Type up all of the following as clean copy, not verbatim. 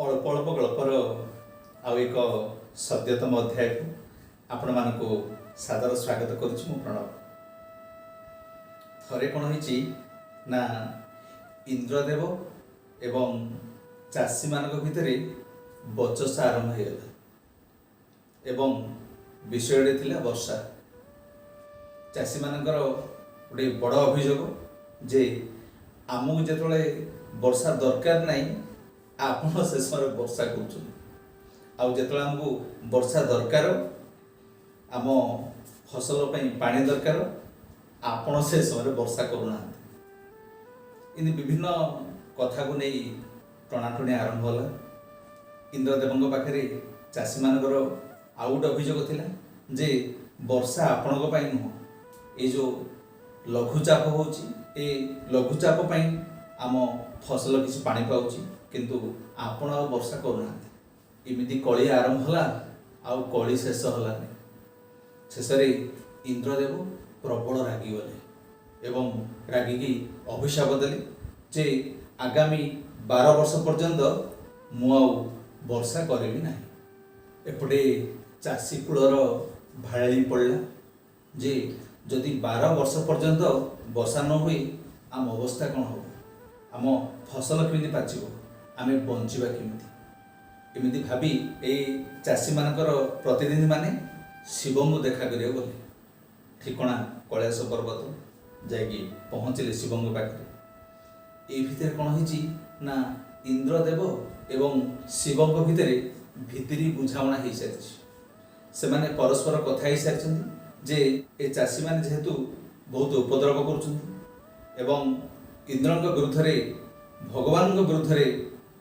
ଅଳ୍ପ ଅଳ୍ପ ଗଳ୍ପର ଆଉ ଏକ ସଦ୍ୟତମ ଅଧ୍ୟାୟକୁ ଆପଣମାନଙ୍କୁ ସାଦର ସ୍ୱାଗତ କରୁଛି। ମୁଁ ପ୍ରଣବ। ଥରେ କ'ଣ ହେଇଛି ନା ଇନ୍ଦ୍ରଦେବ ଏବଂ ଚାଷୀମାନଙ୍କ ଭିତରେ ବଚସା ଆରମ୍ଭ ହୋଇଗଲା ଏବଂ ବିଷୟଟି ଥିଲା ବର୍ଷା। ଚାଷୀମାନଙ୍କର ଗୋଟେ ବଡ଼ ଅଭିଯୋଗ ଯେ ଆମକୁ ଯେତେବେଳେ ବର୍ଷା ଦରକାର ନାହିଁ ଆପଣ ସେ ସମୟରେ ବର୍ଷା କରୁଛନ୍ତି, ଆଉ ଯେତେବେଳେ ଆମକୁ ବର୍ଷା ଦରକାର, ଆମ ଫସଲ ପାଇଁ ପାଣି ଦରକାର, ଆପଣ ସେ ସମୟରେ ବର୍ଷା କରୁନାହାନ୍ତି। ଏମିତି ବିଭିନ୍ନ କଥାକୁ ନେଇ ଟଣାଟଣି ଆରମ୍ଭ ହେଲା। ଇନ୍ଦ୍ରଦେବଙ୍କ ପାଖରେ ଚାଷୀମାନଙ୍କର ଆଉ ଗୋଟେ ଅଭିଯୋଗ ଥିଲା ଯେ ବର୍ଷା ଆପଣଙ୍କ ପାଇଁ ନୁହଁ, ଏଇ ଯେଉଁ ଲଘୁଚାପ ହେଉଛି, ଏ ଲଘୁଚାପ ପାଇଁ ଆମ ଫସଲ କିଛି ପାଣି ପାଉଛି, କିନ୍ତୁ ଆପଣ ଆଉ ବର୍ଷା କରୁନାହାନ୍ତି। ଏମିତି କଳି ଆରମ୍ଭ ହେଲା, ଆଉ କଳି ଶେଷ ହେଲାନି। ଶେଷରେ ଇନ୍ଦ୍ରଦେବ ପ୍ରବଳ ରାଗିଗଲେ ଏବଂ ରାଗିକି ଅଭିଶାପ ଦେଲେ ଯେ ଆଗାମୀ 12 ବର୍ଷ ପର୍ଯ୍ୟନ୍ତ ମୁଁ ଆଉ ବର୍ଷା କରିବି ନାହିଁ। ଏପଟେ ଚାଷୀ କୂଳର ଭାଳେଇ ପଡ଼ିଲା ଯେ ଯଦି 12 ବର୍ଷ ପର୍ଯ୍ୟନ୍ତ ବର୍ଷା ନ ହୁଏ ଆମ ଅବସ୍ଥା କ'ଣ ହେବ, ଆମ ଫସଲ କେମିତି ପାଚିବ, ଆମେ ବଞ୍ଚିବା କେମିତି। ଏମିତି ଭାବି ଏଇ ଚାଷୀମାନଙ୍କର ପ୍ରତିନିଧିମାନେ ଶିବଙ୍କୁ ଦେଖା କରିବାକୁ ଗଲେ। ଠିକଣା କୈଳାସ ପର୍ବତ ଯାଇକି ପହଞ୍ଚିଲେ ଶିବଙ୍କ ପାଖରେ। ଏଇ ଭିତରେ କ'ଣ ହେଇଛି ନା ଇନ୍ଦ୍ରଦେବ ଏବଂ ଶିବଙ୍କ ଭିତରେ ଭିତିରି ବୁଝାମଣା ହେଇସାରିଛି। ସେମାନେ ପରସ୍ପର କଥା ହେଇସାରିଛନ୍ତି ଯେ ଏ ଚାଷୀମାନେ ଯେହେତୁ ବହୁତ ଉପଦ୍ରବ କରୁଛନ୍ତି ଏବଂ ଇନ୍ଦ୍ରଙ୍କ ବିରୁଦ୍ଧରେ, ଭଗବାନଙ୍କ ବିରୁଦ୍ଧରେ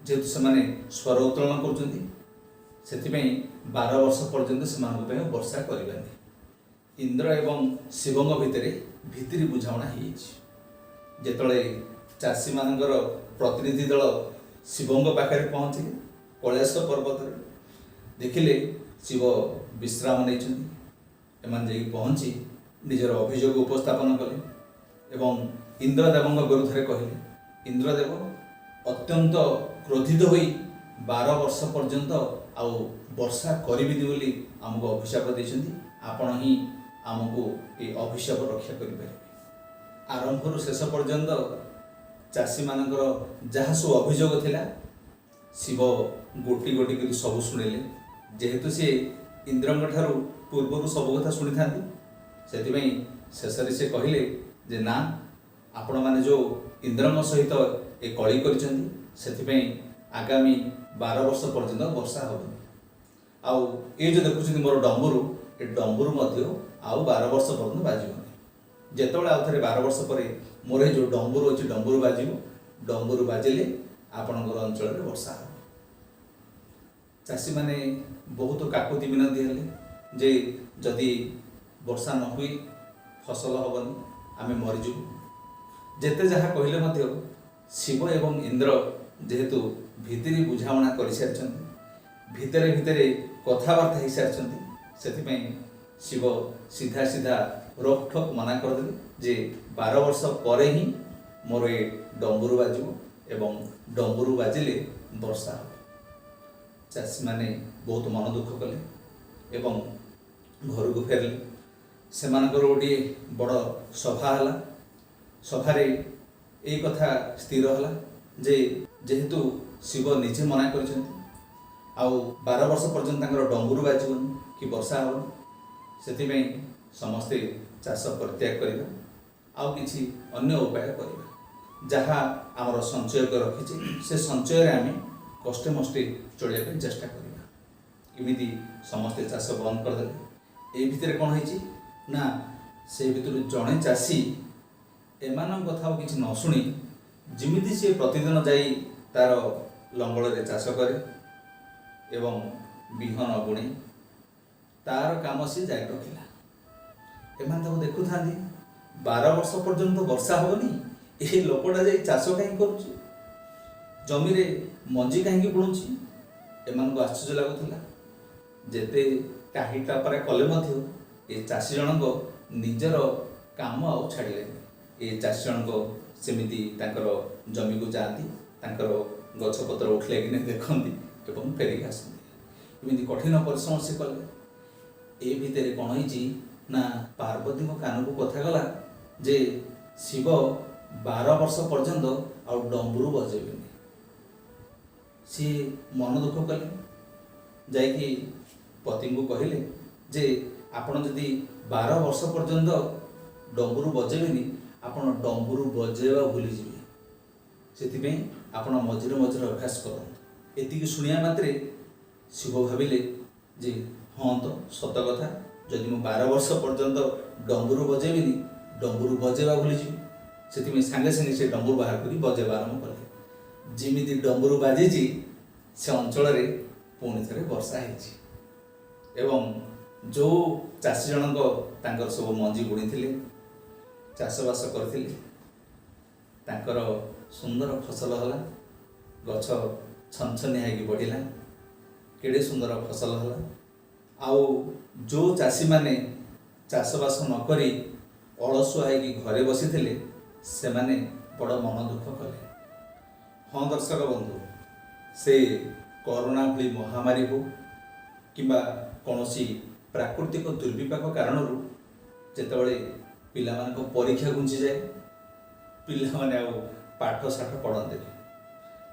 ଯେହେତୁ ସେମାନେ ସ୍ୱର ଉତ୍ତୋଳନ କରୁଛନ୍ତି, ସେଥିପାଇଁ 12 ବର୍ଷ ପର୍ଯ୍ୟନ୍ତ ସେମାନଙ୍କ ପାଇଁ ବର୍ଷା କରିବାନି। ଇନ୍ଦ୍ର ଏବଂ ଶିବଙ୍କ ଭିତରେ ଭିତିରି ବୁଝାମଣା ହେଇଯାଇଛି। ଯେତେବେଳେ ଚାଷୀମାନଙ୍କର ପ୍ରତିନିଧି ଦଳ ଶିବଙ୍କ ପାଖରେ ପହଞ୍ଚିଲେ କୈଳାସ ପର୍ବତରେ, ଦେଖିଲେ ଶିବ ବିଶ୍ରାମ ନେଇଛନ୍ତି। ଏମାନେ ଯାଇକି ପହଞ୍ଚି ନିଜର ଅଭିଯୋଗ ଉପସ୍ଥାପନ କଲେ ଏବଂ ଇନ୍ଦ୍ରଦେବଙ୍କ ବିରୁଦ୍ଧରେ କହିଲେ। ଇନ୍ଦ୍ରଦେବ ଅତ୍ୟନ୍ତ କ୍ରୋଧିତ ହୋଇ 12 ବର୍ଷ ପର୍ଯ୍ୟନ୍ତ ଆଉ ବର୍ଷା କରିବିନି ବୋଲି ଆମକୁ ଅଭିଶାପ ଦେଇଛନ୍ତି। ଆପଣ ହିଁ ଆମକୁ ଏ ଅଭିଶାପ ରକ୍ଷା କରିପାରିବେ। ଆରମ୍ଭରୁ ଶେଷ ପର୍ଯ୍ୟନ୍ତ ଚାଷୀମାନଙ୍କର ଯାହା ସବୁ ଅଭିଯୋଗ ଥିଲା ଶିବ ଗୋଟି ଗୋଟି କରି ସବୁ ଶୁଣିଲେ। ଯେହେତୁ ସେ ଇନ୍ଦ୍ରଙ୍କ ଠାରୁ ପୂର୍ବରୁ ସବୁ କଥା ଶୁଣିଥାନ୍ତି, ସେଥିପାଇଁ ଶେଷରେ ସେ କହିଲେ ଯେ ନା, ଆପଣମାନେ ଯେଉଁ ଇନ୍ଦ୍ରଙ୍କ ସହିତ ଏ କଳି କରିଛନ୍ତି, ସେଥିପାଇଁ ଆଗାମୀ 12 ବର୍ଷ ପର୍ଯ୍ୟନ୍ତ ବର୍ଷା ହେବନି। ଆଉ ଏ ଯେଉଁ ଦେଖୁଛନ୍ତି ମୋର ଡମ୍ବୁରୁ, ଏ ଡମ୍ବୁରୁ ମଧ୍ୟ ଆଉ 12 ବର୍ଷ ପର୍ଯ୍ୟନ୍ତ ବାଜିବନି। ଯେତେବେଳେ ଆଉ ଥରେ 12 ବର୍ଷ ପରେ ମୋର ଏ ଯେଉଁ ଡମ୍ବୁରୁ ଅଛି, ଡମ୍ବୁରୁ ବାଜିବ। ଡମ୍ବୁରୁ ବାଜିଲେ ଆପଣଙ୍କର ଅଞ୍ଚଳରେ ବର୍ଷା ହେବ। ଚାଷୀମାନେ ବହୁତ କାକୁତି ବିନତି ହେଲେ ଯେ ଯଦି ବର୍ଷା ନ ହୁଏ ଫସଲ ହେବନି, ଆମେ ମରିଯିବୁ। ଯେତେ ଯାହା କହିଲେ ମଧ୍ୟ ଶିବ ଏବଂ ଇନ୍ଦ୍ର ଯେହେତୁ ଭିତିରି ବୁଝାମଣା କରିସାରିଛନ୍ତି, ଭିତରେ ଭିତରେ କଥାବାର୍ତ୍ତା ହେଇସାରିଛନ୍ତି, ସେଥିପାଇଁ ଶିବ ସିଧା ସିଧା ରୋକଠୋକ ମନା କରିଦେଲେ ଯେ 12 ବର୍ଷ ପରେ ହିଁ ମୋର ଏ ଡମ୍ବୁରୁ ବାଜିବ ଏବଂ ଡମ୍ବୁରୁ ବାଜିଲେ ବର୍ଷା ହେବ। ଚାଷୀମାନେ ବହୁତ ମନ ଦୁଃଖ କଲେ ଏବଂ ଘରକୁ ଫେରିଲେ। ସେମାନଙ୍କର ଗୋଟିଏ ବଡ଼ ସଭା ହେଲା। ସଭାରେ ଏଇ କଥା ସ୍ଥିର ହେଲା ଯେ ଯେହେତୁ ଶିବ ନିଜେ ମନା କରିଛନ୍ତି ଆଉ 12 ବର୍ଷ ପର୍ଯ୍ୟନ୍ତ ତାଙ୍କର ଡମ୍ବୁରୁ ବାଜିବନି କି ବର୍ଷା ହେବନି, ସେଥିପାଇଁ ସମସ୍ତେ ଚାଷ ପରିତ୍ୟାଗ କରିବା, ଆଉ କିଛି ଅନ୍ୟ ଉପାୟ କରିବା। ଯାହା ଆମର ସଞ୍ଚୟ କରି ରଖିଛେ ସେ ସଞ୍ଚୟରେ ଆମେ କଷ୍ଟେ ମଷ୍ଟେ ଚଳିବା ପାଇଁ ଚେଷ୍ଟା କରିବା। ଏମିତି ସମସ୍ତେ ଚାଷ ବନ୍ଦ କରିଦେଲେ। ଏଇ ଭିତରେ କ'ଣ ହେଇଛି ନା ସେ ଭିତରୁ ଜଣେ ଚାଷୀ ଏମାନଙ୍କ କଥା ଆଉ କିଛି ନ ଶୁଣି ଯେମିତି ସେ ପ୍ରତିଦିନ ଯାଇ ତା'ର ଲଙ୍ଗଳରେ ଚାଷ କରେ ଏବଂ ବିହନ ବୁଣେ, ତା'ର କାମ ସେ ଜାରି ରଖିଲା। ଏମାନେ ତାକୁ ଦେଖୁଥାନ୍ତି 12 ବର୍ଷ ପର୍ଯ୍ୟନ୍ତ ବର୍ଷା ହେବନି, ଏହି ଲୋକଟା ଯାଇ ଚାଷ କାହିଁକି କରୁଛି, ଜମିରେ ମଞ୍ଜି କାହିଁକି ବୁଣୁଛି। ଏମାନଙ୍କୁ ଆଶ୍ଚର୍ଯ୍ୟ ଲାଗୁଥିଲା। ଯେତେ କାହି ଟାପରା କଲେ ମଧ୍ୟ ଏ ଚାଷୀ ଜଣଙ୍କ ନିଜର କାମ ଆଉ ଛାଡ଼ିଲେନି। ଏ ଚାଷୀ ଜଣଙ୍କ ସେମିତି ତାଙ୍କର ଜମିକୁ ଯାଆନ୍ତି, ତାଙ୍କର गछपत्र उठले कि नहीं देखती एवं फेरिक आसती। एमती कठिन परिश्रम से कले। ए भितर कौन होइछि ना पार्वती कान को कथा गला जे शिव 12 वर्ष पर्यंत आ डंबुरू बजेबेनि। सी मन दुख कले, जाइकी पति को कहले जे आपण जदि 12 वर्ष पर्यंत डंबुरू बजेबेनि आपण डंबुरू बजेबा भूलीजे, से आपण मझिरे मझिरे अभ्यास करते। एतिकी शुणिया मात्रे शिव भाविले जे हाँ तो सत कथा, जदि मु 12 वर्ष पर्यंत डंबुरू बजेबिनी डंबुरू बजेबा भूलीजी। से सांगे सांगे से डंबुरू बाहर कर बजेबा आरंभ कले। जिमिति डंबुरू बाजिची से अंचल पुणी थे वर्षा होती एवं जो चाषी जनक तांकर सब मंजी बुणी थे चाषबास करते तांकर सुंदर फसल हला, गछ छनछनिया होगी बढ़िला, केड़े सुंदर फसल हला। आउ जो चाषी माने चाषबास नक अलसुआ होगी घरे बसी थे से माने बड़ मन दुख कले। हाँ दर्शक बंधु, से कोरोना भली महामारी हो किंबा कौनसी प्राकृतिक दुर्विपाक कारण जेतेबेले पिलामानक परीक्षा घुंची जाए, पिला माने आ पाठ साठ पढ़ते,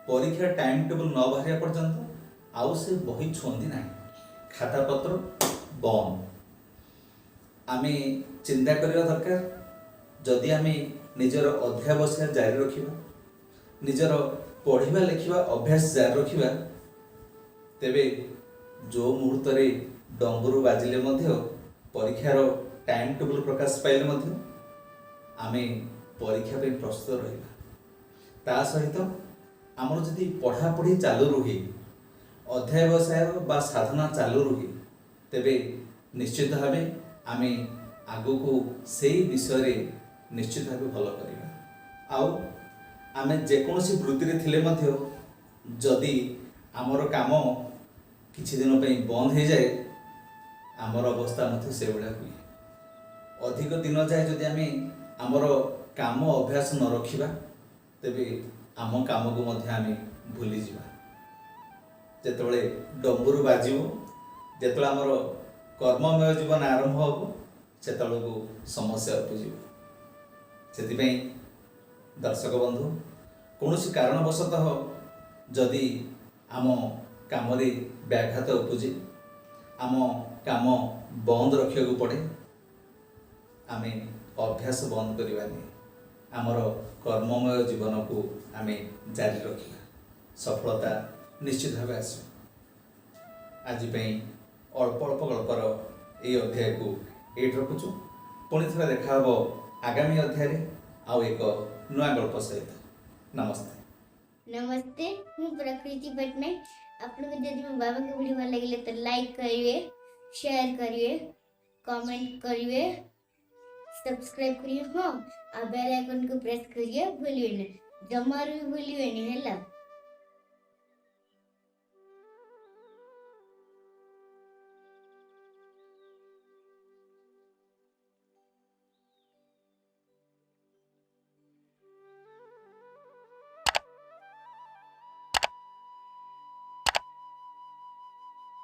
परीक्षा टाइम टेबल न बाहर पर्यंत आउ से बही छुअंती ना, खाता पत्र बंद। आमे चिंता करवा दरकार, जदि आमे निजर अध्यावसाय जारी रखिबा, निजर पढ़िबा लिखिबा अभ्यास जारी रखिबा, तेबे जो मुहूर्त रे डंबुरू बाजिले मध्य परीक्षार टाइम टेबल प्रकाश पाइले मध्य आमे परीक्षा पे प्रस्तुत रहिबा। ता सहित आमर जदि पढ़ापढ़ी चालू रुहे, अध्यावसाय बा साधना चालू रुहे, तेबे निश्चित भाव आमे आगो को सेई विषय रे निश्चित भाव भल करिबा। आउ आमे जेकोसी वृत्ति रे थिले मध्य जदि आमर काम किछि दिन पे बंद हो जाए, आमर अवस्था मध्य से भाया हुए। अधिक दिन जाए जदि आमे आमर काम अभ्यास न रखिबा, तेबे आम काम को मध्य आमे भूली जिबा। जेतेबेले डंबुरू बाजिबो, जेतेबेले आमर कर्ममय जीवन आरंभ हो, सेतेबेलको समस्या उपजिबो। सेतिपई दर्शक बंधु, कौनसी कारणवशतः जदि आम काम व्याघात उपजे, आम काम बंद रखा पड़े, आम अभ्यास बंद करवानी, आमर कर्ममय जीवन को आम जारी रखा, सफलता निश्चित भाव आस। आज अल्प अल्प गल्पर ये अध्याय को ये रखुचु। पुणी थे देखा आगामी अध्याय आउ एक नुआ गल्प सहित। नमस्ते। नमस्ते, हूँ प्रकृति पटनायक। आपको जब मो बाबा के वीडियो भल लगे तो लाइक करिए, शेयर करिए, कमेंट करिए, सब्सक्राइब करिए, हाँ आ बेल आइकन को प्रेस करिए, भूलिए नहीं, जमार भी भूलिए नहीं है।